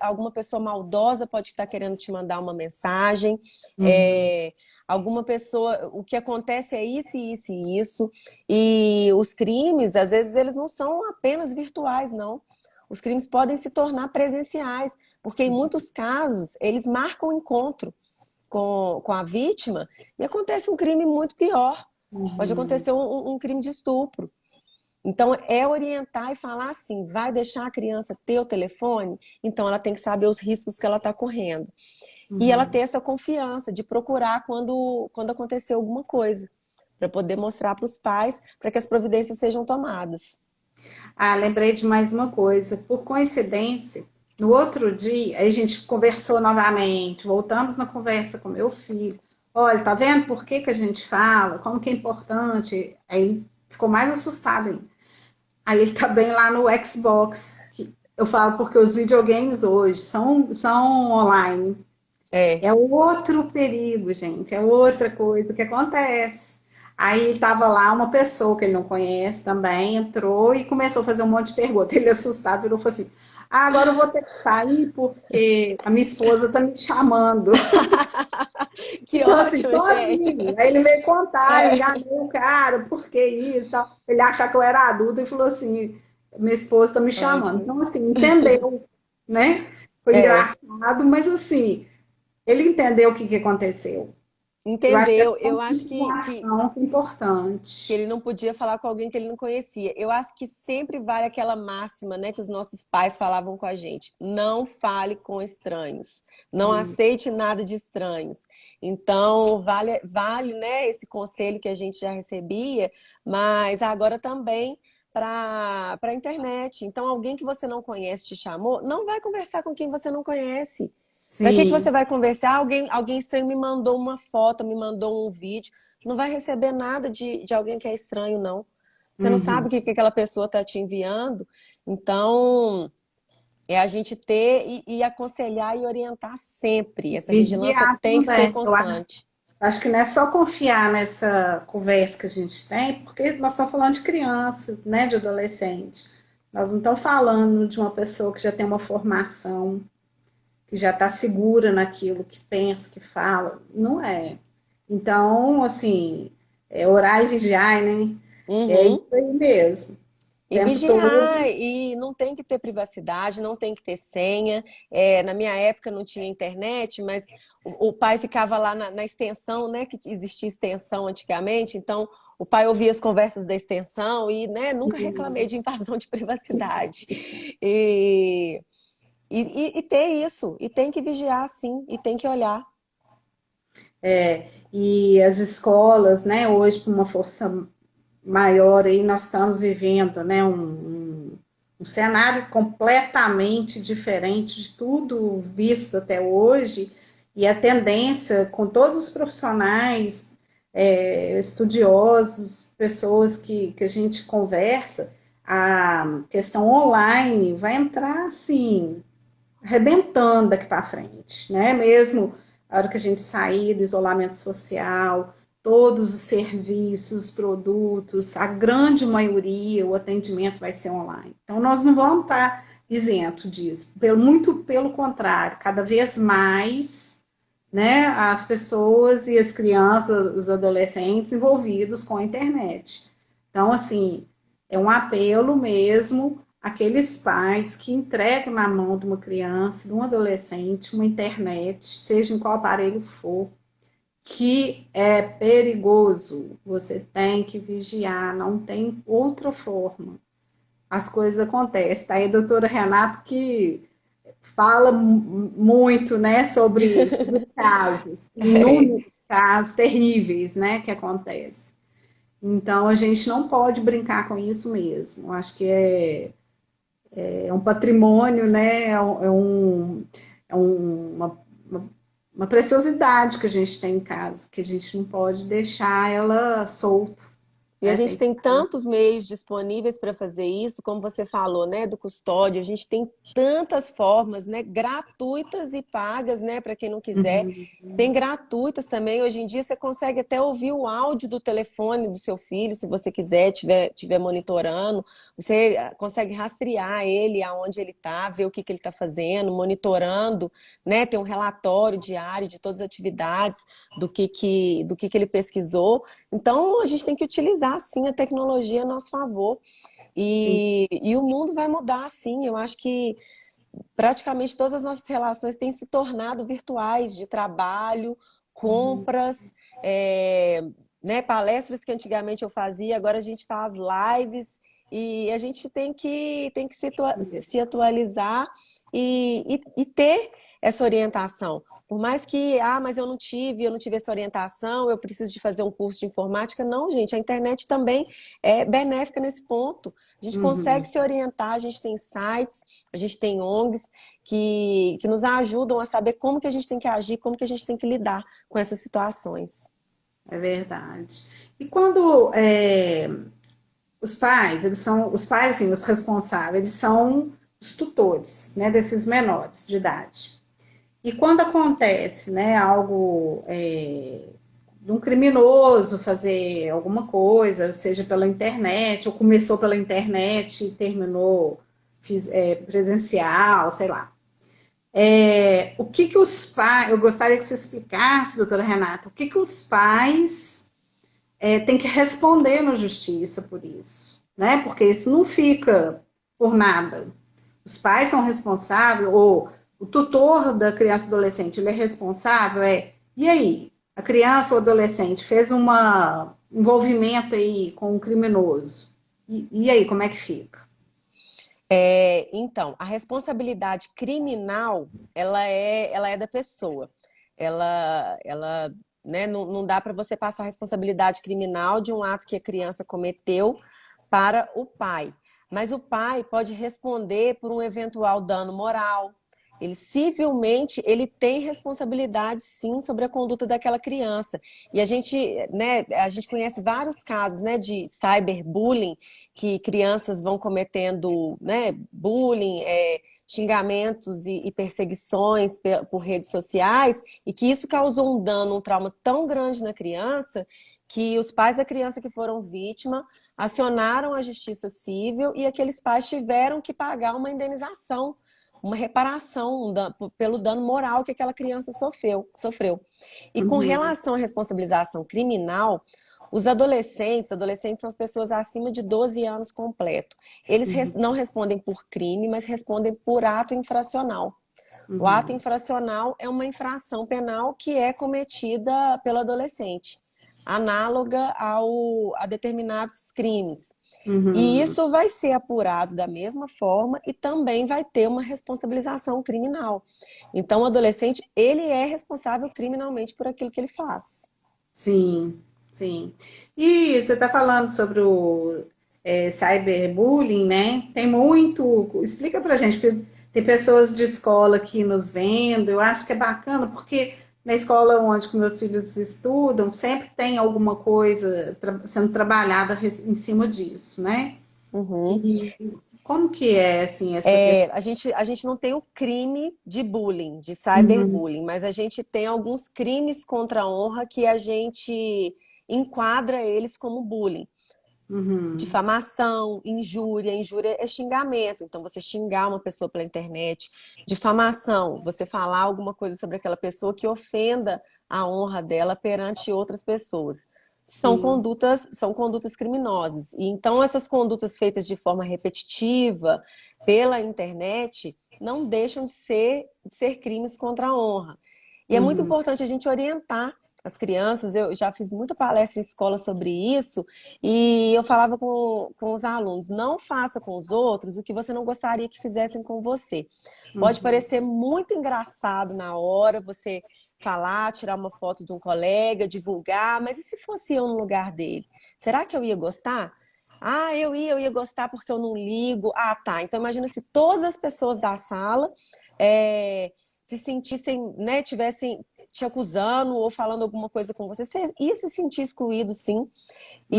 Speaker 2: alguma pessoa maldosa pode estar querendo te mandar uma mensagem,
Speaker 1: Uhum.
Speaker 2: alguma pessoa, o que acontece é isso, isso e isso. E os crimes, às vezes, eles não são apenas virtuais, não. Os crimes podem se tornar presenciais, porque em muitos casos eles marcam o encontro com a vítima e acontece um crime muito pior. Pode
Speaker 1: Uhum.
Speaker 2: acontecer um crime de estupro. Então, é orientar e falar assim, vai deixar a criança ter o telefone? Então, ela tem que saber os riscos que ela está correndo. E ela ter
Speaker 1: Uhum.
Speaker 2: essa confiança de procurar quando acontecer alguma coisa. para poder mostrar para os pais, para que as providências sejam tomadas.
Speaker 1: Ah, lembrei de mais uma coisa. Por coincidência, no outro dia, a gente conversou novamente, voltamos na conversa com meu filho. Olha, tá vendo por que que a gente fala? Como que é importante? Aí ele ficou mais assustado ainda. Aí ele tá bem lá no Xbox. Eu falo porque os videogames hoje são online.
Speaker 2: É,
Speaker 1: É outro perigo, gente. É outra coisa que acontece. Aí estava lá uma pessoa que ele não conhece também, entrou e começou a fazer um monte de perguntas. Ele assustado virou e falou assim: Ah, agora eu vou ter que sair porque a minha esposa está me chamando.
Speaker 2: que
Speaker 1: Então, assim,
Speaker 2: ótimo, gente.
Speaker 1: sozinho. Aí ele veio contar, eu
Speaker 2: É,
Speaker 1: enganei o cara, por que isso e tal. Ele achar que eu era adulta e falou assim: Minha esposa está me chamando.
Speaker 2: ótimo.
Speaker 1: Então, assim, entendeu, né? Foi
Speaker 2: É,
Speaker 1: engraçado, mas assim, ele entendeu o que que aconteceu. Eu acho que essa
Speaker 2: entendeu? Eu acho
Speaker 1: informação é
Speaker 2: que
Speaker 1: importante.
Speaker 2: ele não podia falar com alguém que ele não conhecia. Eu acho que sempre vale aquela máxima, né, que os nossos pais falavam com a gente: não fale com estranhos, não aceite nada de estranhos. Então, vale, né, esse conselho que a gente já recebia, mas agora também para a internet. Então, alguém que você não conhece te chamou, não vai conversar com quem você não conhece. Para que você
Speaker 1: Sim.
Speaker 2: vai conversar? Alguém estranho me mandou uma foto, me mandou um vídeo. Não vai receber nada de alguém que é estranho, não. Você não sabe o
Speaker 1: Uhum.
Speaker 2: que aquela pessoa está te enviando. Então, é a gente ter e aconselhar e orientar sempre. Essa vigilância
Speaker 1: Vigiar
Speaker 2: tem que ser
Speaker 1: também.
Speaker 2: constante.
Speaker 1: Acho que não é só confiar nessa conversa que a gente tem, porque nós estamos falando de criança, né, de adolescente. Nós não estamos falando de uma pessoa que já tem uma formação, que já está segura naquilo que pensa, que fala. Não é. Então, assim, é orar e vigiar, né? É isso
Speaker 2: Uhum.
Speaker 1: aí mesmo. O
Speaker 2: E
Speaker 1: tempo todo.
Speaker 2: vigiar, e não tem que ter privacidade, não tem que ter senha. É, na minha época não tinha internet, mas o pai ficava lá na extensão, né? Que existia extensão antigamente, então o pai ouvia as conversas da extensão e, né, nunca reclamei de invasão de privacidade. E, e ter isso, e tem que vigiar sim, e tem que olhar.
Speaker 1: E as escolas, né, hoje, com uma força maior, aí nós estamos vivendo, né, um cenário completamente diferente de tudo visto até hoje, e a tendência com todos os profissionais, estudiosos, pessoas que a gente conversa, a questão online vai entrar assim, arrebentando daqui para frente, né? Mesmo a hora que a gente sair do isolamento social, todos os serviços, os produtos, a grande maioria, o atendimento vai ser online. Então, nós não vamos estar isento disso. Muito pelo contrário, cada vez mais, né, as pessoas e as crianças, os adolescentes envolvidos com a internet. Então, assim, é um apelo mesmo aqueles pais que entregam na mão de uma criança, de um adolescente, uma internet, seja em qual aparelho for, que é perigoso. Você tem que vigiar, não tem outra forma. As coisas acontecem. Tá aí a doutora Renata que fala muito, né, sobre os casos, inúmeros casos terríveis, né, que acontecem. Então, a gente não pode brincar com isso mesmo. Acho que é um patrimônio, né? Uma preciosidade que a gente tem em casa, que a gente não pode deixar ela solta,
Speaker 2: E a
Speaker 1: né?
Speaker 2: gente tem tantos meios disponíveis para fazer isso, como você falou, né, do custódio, a gente tem tantas formas, né, gratuitas e pagas, né, para quem não quiser. Tem gratuitas também. Hoje em dia você consegue até ouvir o áudio do telefone do seu filho, se você quiser, tiver monitorando. Você consegue rastrear ele, aonde ele está, ver o que ele está fazendo, monitorando, né? Tem um relatório diário de todas as atividades, do que ele pesquisou. Então, a gente tem que utilizar, sim, a tecnologia a nosso favor.
Speaker 1: Sim,
Speaker 2: E o mundo vai mudar, sim. Eu acho que praticamente todas as nossas relações têm se tornado virtuais, de trabalho, compras, né, palestras que antigamente eu fazia, agora a gente faz lives e a gente tem que se atualizar e ter essa orientação. Por mais que, mas eu não tive essa orientação, eu preciso de fazer um curso de informática. Não, gente, a internet também é benéfica nesse ponto. A gente consegue
Speaker 1: Uhum.
Speaker 2: se orientar, a gente tem sites, a gente tem ONGs que nos ajudam a saber como que a gente tem que agir, como que a gente tem que lidar com essas situações.
Speaker 1: É verdade. E quando os pais, os pais, assim, os responsáveis, eles são os tutores, né, desses menores de idade. E quando acontece, né, algo de um criminoso fazer alguma coisa, seja pela internet, ou começou pela internet e terminou presencial, sei lá. O que que os pais, eu gostaria que você explicasse, doutora Renata, o que que os pais têm que responder na justiça por isso, né? Porque isso não fica por nada. Os pais são responsáveis, ou o tutor da criança e adolescente, ele é responsável, e aí? A criança ou adolescente fez um envolvimento aí com um criminoso. E aí, como é que fica?
Speaker 2: Então, a responsabilidade criminal, ela é da pessoa. Ela, né, não dá para você passar a responsabilidade criminal de um ato que a criança cometeu para o pai. Mas o pai pode responder por um eventual dano moral. Ele civilmente, ele tem responsabilidade sim sobre a conduta daquela criança. E a gente conhece vários casos, né, de cyberbullying, que crianças vão cometendo, né, bullying, xingamentos e perseguições por redes sociais, e que isso causou um dano, um trauma tão grande na criança, que os pais da criança que foram vítima acionaram a justiça civil e aqueles pais tiveram que pagar uma indenização, uma reparação pelo dano moral que aquela criança sofreu. E com
Speaker 1: Uhum,
Speaker 2: relação à responsabilização criminal, os adolescentes são as pessoas acima de 12 anos completo. Eles
Speaker 1: uhum,
Speaker 2: não respondem por crime, mas respondem por ato infracional. O ato
Speaker 1: uhum,
Speaker 2: infracional é uma infração penal que é cometida pelo adolescente, análoga a determinados crimes. E
Speaker 1: uhum,
Speaker 2: isso vai ser apurado da mesma forma e também vai ter uma responsabilização criminal. Então, o adolescente, ele é responsável criminalmente por aquilo que ele faz.
Speaker 1: sim, sim. E você está falando sobre o cyberbullying, né? Tem muito. Explica pra gente, porque tem pessoas de escola aqui nos vendo, eu acho que é bacana, porque na escola onde que meus filhos estudam, sempre tem alguma coisa sendo trabalhada em cima disso, né?
Speaker 2: Uhum.
Speaker 1: E como que é, assim, essa questão?
Speaker 2: A gente não tem o crime de bullying, de
Speaker 1: Uhum,
Speaker 2: cyberbullying, mas a gente tem alguns crimes contra a honra que a gente enquadra eles como bullying.
Speaker 1: uhum,
Speaker 2: Difamação, injúria. Injúria é xingamento, então você xingar uma pessoa pela internet. Difamação, você falar alguma coisa sobre aquela pessoa que ofenda a honra dela perante outras pessoas.
Speaker 1: sim.
Speaker 2: São condutas criminosas. E então essas condutas feitas de forma repetitiva pela internet não deixam de ser crimes contra a honra. E é muito
Speaker 1: Uhum,
Speaker 2: importante a gente orientar as crianças. Eu já fiz muita palestra em escola sobre isso, e eu falava com os alunos: não faça com os outros o que você não gostaria que fizessem com você. Pode
Speaker 1: uhum,
Speaker 2: parecer muito engraçado na hora você falar, tirar uma foto de um colega, divulgar, mas e se fosse eu no lugar dele? Será que eu ia gostar? Eu ia gostar porque eu não ligo. Ah, tá. Então imagina se todas as pessoas da sala se sentissem, né, tivessem te acusando ou falando alguma coisa com você, você ia se sentir excluído, sim.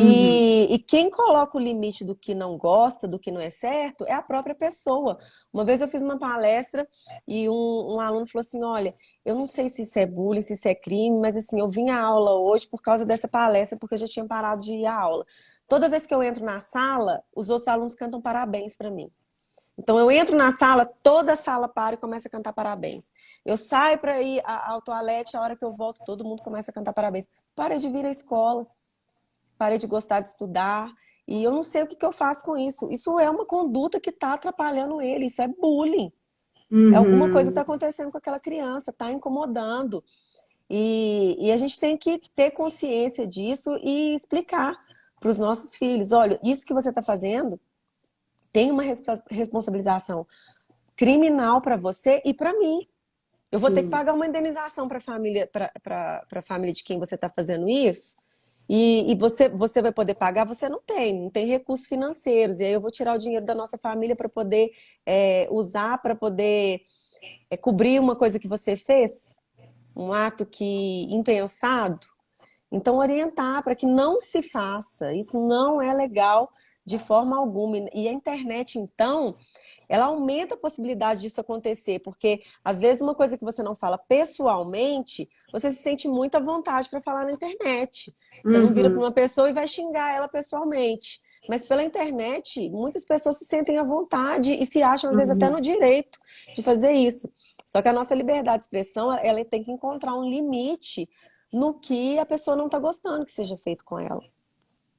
Speaker 1: uhum,
Speaker 2: E quem coloca o limite do que não gosta, do que não é certo, é a própria pessoa. Uma vez eu fiz uma palestra e um aluno falou assim: olha, eu não sei se isso é bullying, se isso é crime, mas assim, eu vim à aula hoje por causa dessa palestra, porque eu já tinha parado de ir à aula. Toda vez que eu entro na sala, os outros alunos cantam parabéns para mim. Então eu entro na sala, toda a sala para e começa a cantar parabéns. Eu saio para ir ao toalete, a hora que eu volto, todo mundo começa a cantar parabéns. Parei de vir à escola, parei de gostar de estudar, e eu não sei o que eu faço com isso. Isso é uma conduta que está atrapalhando ele, isso é bullying. É alguma coisa que está
Speaker 1: uhum,
Speaker 2: acontecendo com aquela criança, está incomodando. E a gente tem que ter consciência disso e explicar para os nossos filhos: olha, isso que você está fazendo tem uma responsabilização criminal para você e para mim. Eu vou ter que
Speaker 1: sim.
Speaker 2: pagar uma indenização para a família de quem você está fazendo isso, e você vai poder pagar, você não tem recursos financeiros, e aí eu vou tirar o dinheiro da nossa família para poder usar, para poder cobrir uma coisa que você fez, um ato que impensado. Então, orientar para que não se faça. Isso não é legal de forma alguma. E a internet, então, ela aumenta a possibilidade disso acontecer, porque às vezes uma coisa que você não fala pessoalmente, você se sente muito à vontade para falar na internet. Você não vira para
Speaker 1: Uhum,
Speaker 2: uma pessoa e vai xingar ela pessoalmente. Mas pela internet, muitas pessoas se sentem à vontade e se acham, às vezes, até
Speaker 1: uhum.
Speaker 2: no direito de fazer isso. Só que a nossa liberdade de expressão, ela tem que encontrar um limite no que a pessoa não está gostando que seja feito com ela.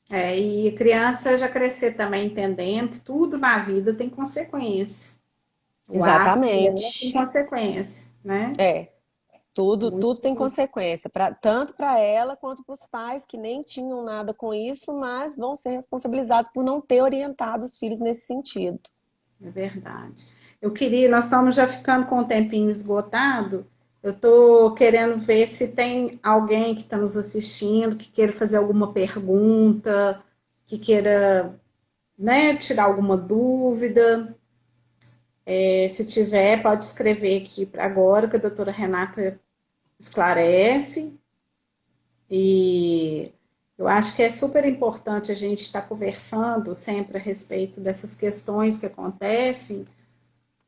Speaker 1: E a criança já crescer também entendendo que tudo na vida tem consequência. O ato dela tem
Speaker 2: Exatamente.
Speaker 1: consequência, né?
Speaker 2: É, tudo,
Speaker 1: Muito,
Speaker 2: tudo tem consequência, tanto para ela quanto para os pais que nem tinham nada com isso, mas vão ser responsabilizados por não ter orientado os filhos nesse sentido.
Speaker 1: é verdade. Eu queria, nós estamos já ficando com o tempinho esgotado. Eu estou querendo ver se tem alguém que está nos assistindo, que queira fazer alguma pergunta, que queira, né, tirar alguma dúvida. Se tiver, pode escrever aqui para agora, que a doutora Renata esclarece. E eu acho que é super importante a gente estar conversando sempre a respeito dessas questões que acontecem,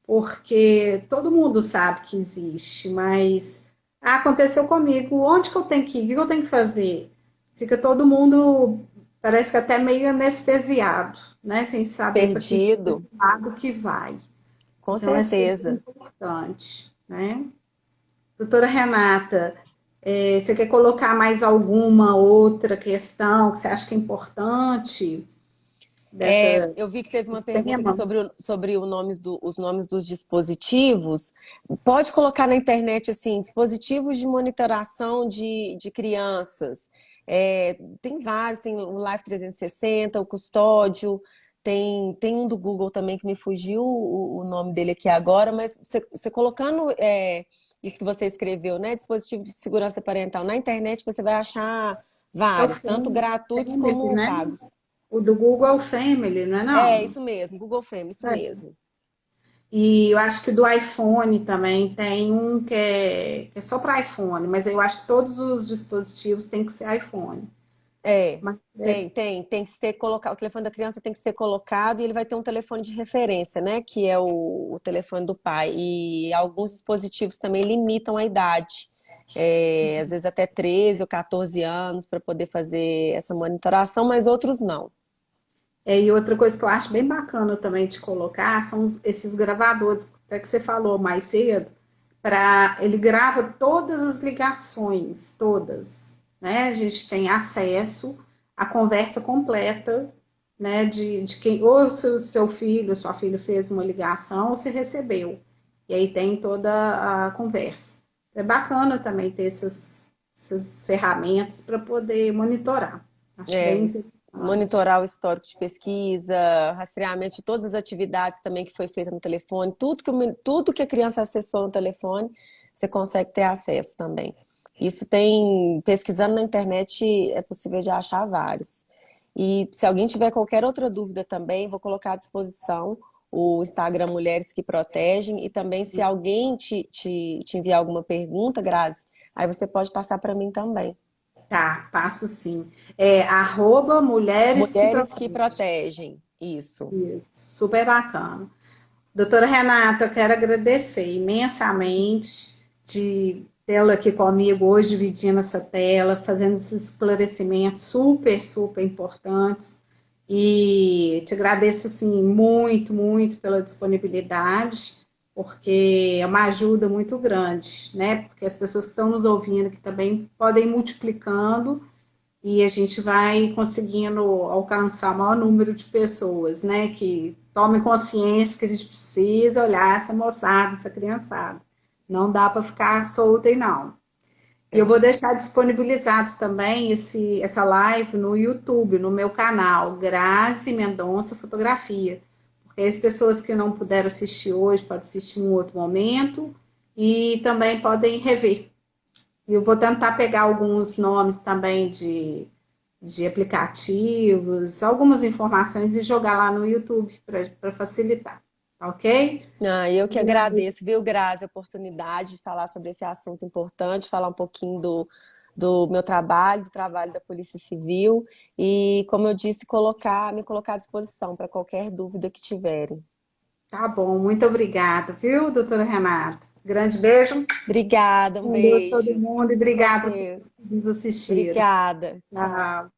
Speaker 1: porque todo mundo sabe que existe, mas aconteceu comigo, onde que eu tenho que ir? O que eu tenho que fazer? Fica todo mundo, parece que até meio anestesiado, né? Sem saber para que
Speaker 2: Perdido,
Speaker 1: lado que vai.
Speaker 2: com
Speaker 1: Então é super
Speaker 2: certeza.
Speaker 1: importante, né? Doutora Renata, você quer colocar mais alguma outra questão que você acha que é importante dessa,
Speaker 2: Eu vi que teve uma
Speaker 1: desse
Speaker 2: pergunta aqui
Speaker 1: tema?
Speaker 2: sobre os nomes dos dispositivos. Pode colocar na internet assim, dispositivos de monitoração de crianças. Tem vários, tem o Life 360, o Custódio, tem um do Google também que me fugiu o nome dele aqui agora, mas você colocando isso que você escreveu, né? Dispositivo de segurança parental na internet, você vai achar
Speaker 1: É o
Speaker 2: vários, tanto gratuitos
Speaker 1: Family,
Speaker 2: como
Speaker 1: né?
Speaker 2: pagos.
Speaker 1: O do Google é o Family, não é
Speaker 2: É,
Speaker 1: não?
Speaker 2: isso mesmo, Google Family, isso
Speaker 1: É.
Speaker 2: mesmo.
Speaker 1: E eu acho que do iPhone também tem um que é só para iPhone, mas eu acho que todos os dispositivos têm que ser iPhone.
Speaker 2: É,
Speaker 1: Mas,
Speaker 2: tem que ser colocado, o telefone da criança tem que ser colocado e ele vai ter um telefone de referência, né, que é o telefone do pai. E alguns dispositivos também limitam a idade, às vezes até 13 ou 14 anos para poder fazer essa monitoração, mas outros não.
Speaker 1: e outra coisa que eu acho bem bacana também de colocar são esses gravadores, até que você falou mais cedo, para ele grava todas as ligações, todas, né? A gente tem acesso à conversa completa, né? De quem, ou se o seu filho, sua filha fez uma ligação, ou se recebeu. E aí tem toda a conversa. É bacana também ter essas ferramentas para poder monitorar. Acho bem interessante.
Speaker 2: Monitorar o histórico de pesquisa, rastreamento de todas as atividades também que foi feita no telefone, tudo que a criança acessou no telefone, você consegue ter acesso também. Isso tem, pesquisando na internet, é possível de achar vários. E se alguém tiver qualquer outra dúvida também, vou colocar à disposição o Instagram Mulheres que Protegem e também se alguém te enviar alguma pergunta, Grazi, aí você pode passar para mim também.
Speaker 1: Tá, passo sim. Arroba Mulheres que
Speaker 2: Mulheres que
Speaker 1: Protegem.
Speaker 2: protegem. Isso.
Speaker 1: Isso, super bacana. Doutora Renata, eu quero agradecer imensamente de tê-la aqui comigo hoje, dividindo essa tela, fazendo esses esclarecimentos super, super importantes. E te agradeço, assim, muito, muito pela disponibilidade, porque é uma ajuda muito grande, né? Porque as pessoas que estão nos ouvindo aqui também podem ir multiplicando e a gente vai conseguindo alcançar o maior número de pessoas, né, que tomem consciência que a gente precisa olhar essa moçada, essa criançada. Não dá para ficar solta e não. E eu
Speaker 2: É.
Speaker 1: vou deixar disponibilizado também essa live no YouTube, no meu canal, Grazi Mendonça Fotografia. Porque as pessoas que não puderam assistir hoje podem assistir em um outro momento. e também podem rever. Eu vou tentar pegar alguns nomes também de aplicativos, algumas informações e jogar lá no YouTube para facilitar, tá ok?
Speaker 2: Ah, eu que agradeço, viu, Grazi, a oportunidade de falar sobre esse assunto importante, falar um pouquinho do meu trabalho, do trabalho da Polícia Civil e, como eu disse, me colocar à disposição para qualquer dúvida que tiverem.
Speaker 1: Tá bom, muito obrigada, viu, doutora Renata? Grande beijo.
Speaker 2: Obrigada, um
Speaker 1: Com Deus, todo
Speaker 2: beijo.
Speaker 1: mundo, e
Speaker 2: Com
Speaker 1: obrigada a todos
Speaker 2: Deus.
Speaker 1: que nos assistiram.
Speaker 2: Obrigada. Tchau.
Speaker 1: Tchau.